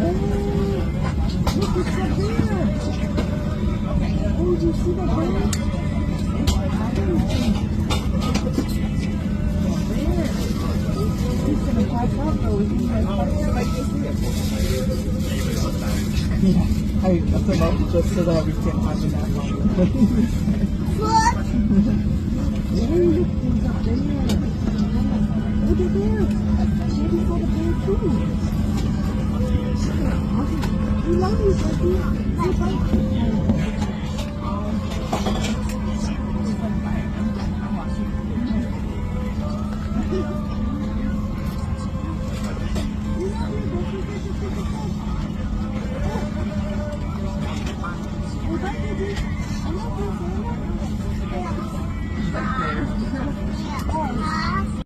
Look, it's up there. Oh, did you see that bird? He's gonna pass up though. He's gonna like this here. Yeah, I put up just so that we can have that one. What? Yeah, look, he's up there. Look at there. Maybe for the bear too. We love you, Sophie.